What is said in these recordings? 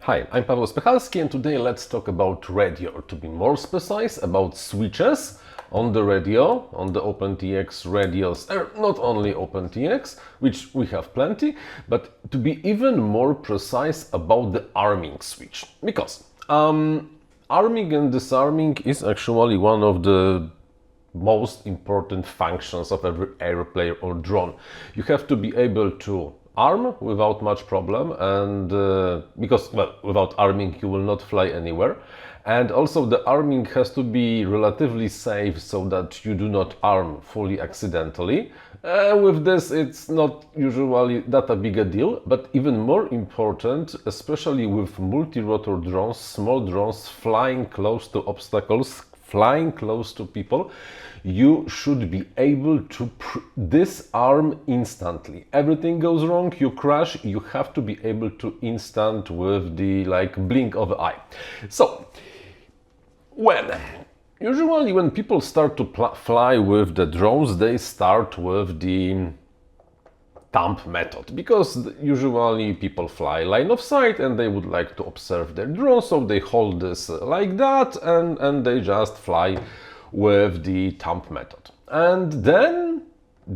Hi, I'm Paweł Spechalski and today let's talk radio, or to be more precise, about switches on the radio, on the OpenTX radios, not only OpenTX, which we have plenty, but to be even more precise about the arming switch. Because arming and disarming is actually one of the most important functions of every airplane or drone. You have to be able to arm without much problem, and because, well, without arming you will not fly anywhere, and also the arming has to be relatively safe so that you do not arm fully accidentally. With this it's not usually that a big a deal, but even more important, especially with multi-rotor drones, small drones flying close to obstacles, flying close to people, you should be able to disarm instantly. Everything goes wrong, you crash, you have to be able to instant with the blink of the eye. So, usually when people start to fly with the drones, they start with the thumb method, because usually people fly line of sight and they would like to observe their drone, so they hold this like that and they just fly with the thumb method. And then,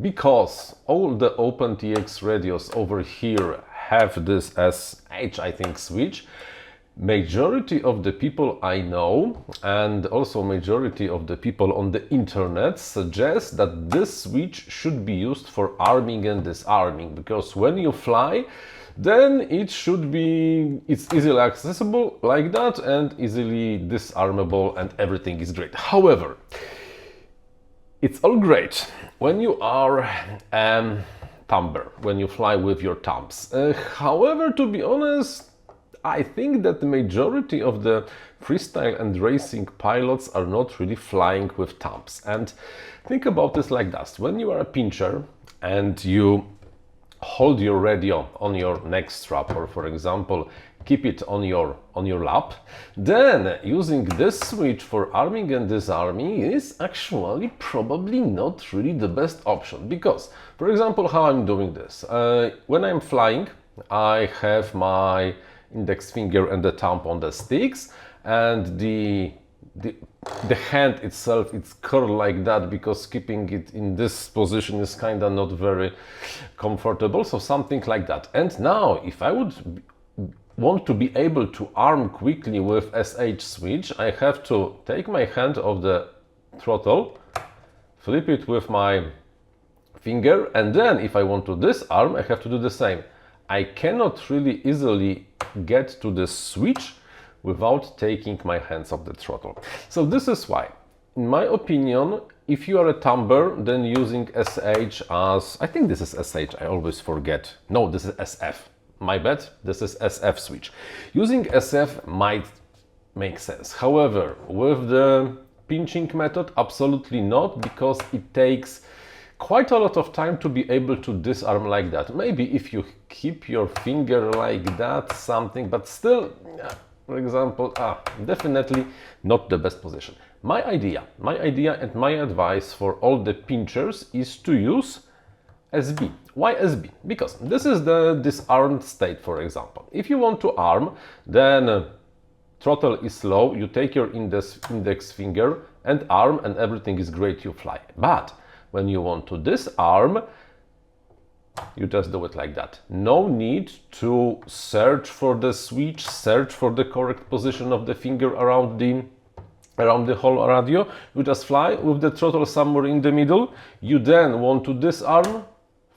because all the OpenTX radios over here have this SH, I think, switch, majority of the people I know, and also majority of the people on the internet, suggest that this switch should be used for arming and disarming, because when you fly, then it's easily accessible like that and easily disarmable and everything is great. However, it's all great when you are thumber, when you fly with your thumbs. However, to be honest, I think that the majority of the freestyle and racing pilots are not really flying with thumbs. And think about this like this: when you are a pincher and you hold your radio on your neck strap, or for example keep it on your lap, then using this switch for arming and disarming is actually probably not really the best option. Because, for example, how I'm doing this, when I'm flying, I have my index finger and the thumb on the sticks, and the hand itself, it's curled like that, because keeping it in this position is kind of not very comfortable, so something like that. And now, if I would want to be able to arm quickly with SH switch, I have to take my hand off the throttle, flip it with my finger, and then if I want to disarm, I have to do the same. I cannot really easily get to the switch without taking my hands off the throttle. So this is why, in my opinion, if you are a thumber, then using SH as, I think this is SH, I always forget. No, this is SF. My bad, this is SF switch. Using SF might make sense. However, with the pinching method, absolutely not, because it takes quite a lot of time to be able to disarm like that. Maybe if you keep your finger like that, something, but still, for example, definitely not the best position. My idea and my advice for all the pinchers is to use SB. Why SB? Because this is the disarmed state, for example. If you want to arm, then throttle is low, you take your index finger and arm, and everything is great, you fly. But when you want to disarm, you just do it like that. No need to search for the switch, search for the correct position of the finger around the whole radio. You just fly with the throttle somewhere in the middle. You then want to disarm,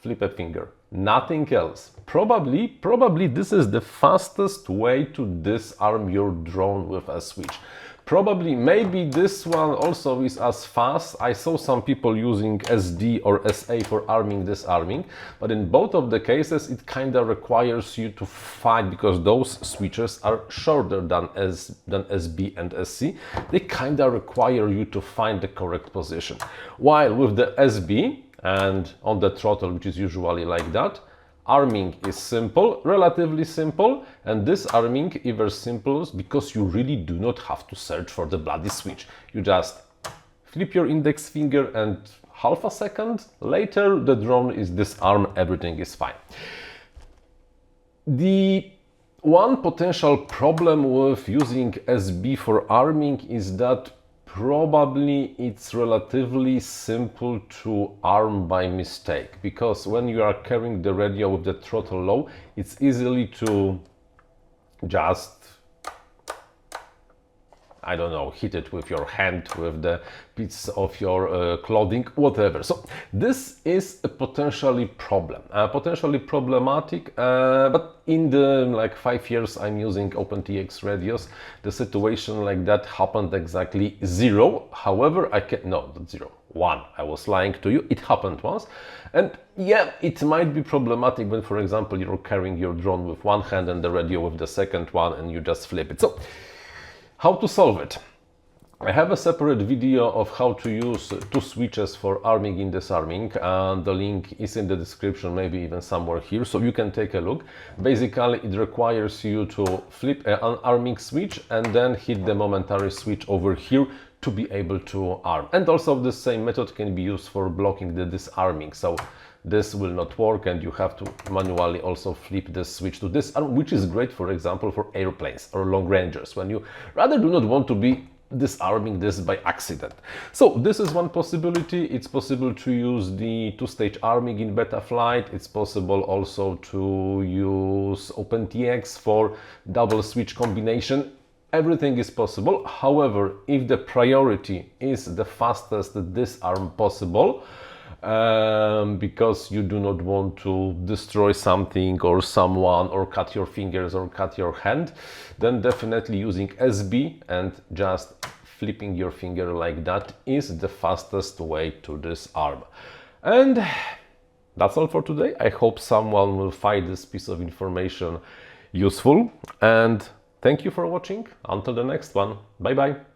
flip a finger. Nothing else. Probably this is the fastest way to disarm your drone with a switch. Probably, maybe this one also is as fast. I saw some people using SD or SA for arming, disarming, but in both of the cases it kind of requires you to fight, because those switches are shorter than SB and SC. They kind of require you to find the correct position. While with the SB and on the throttle, which is usually like that, arming is simple, relatively simple, and disarming even simple, because you really do not have to search for the bloody switch. You just flip your index finger and half a second later the drone is disarmed, everything is fine. The One potential problem with using SB for arming is that probably it's relatively simple to arm by mistake, because when you are carrying the radio with the throttle low, it's easily to just, I don't know, hit it with your hand, with the piece of your clothing, whatever. So this is a potentially potentially problematic, but in the like 5 years I'm using OpenTX radios, the situation like that happened exactly zero. However, no, not zero, one. I was lying to you, it happened once. And yeah, it might be problematic when, for example, you're carrying your drone with one hand and the radio with the second one and you just flip it. So how to solve it? I have a separate video of how to use two switches for arming and disarming, and the link is in the description, maybe even somewhere here, so you can take a look. Basically, it requires you to flip an arming switch and then hit the momentary switch over here to be able to arm. And also the same method can be used for blocking the disarming. So this will not work and you have to manually also flip the switch to disarm, which is great, for example, for airplanes or long rangers, when you rather do not want to be disarming this by accident. So this is one possibility. It's possible to use the two-stage arming in Betaflight. It's possible also to use OpenTX for double switch combination. Everything is possible. However, if the priority is the fastest disarm possible, because you do not want to destroy something or someone or cut your fingers or cut your hand, then definitely using SB and just flipping your finger like that is the fastest way to disarm. And that's all for today. I hope someone will find this piece of information useful, and thank you for watching. Until the next one, bye bye.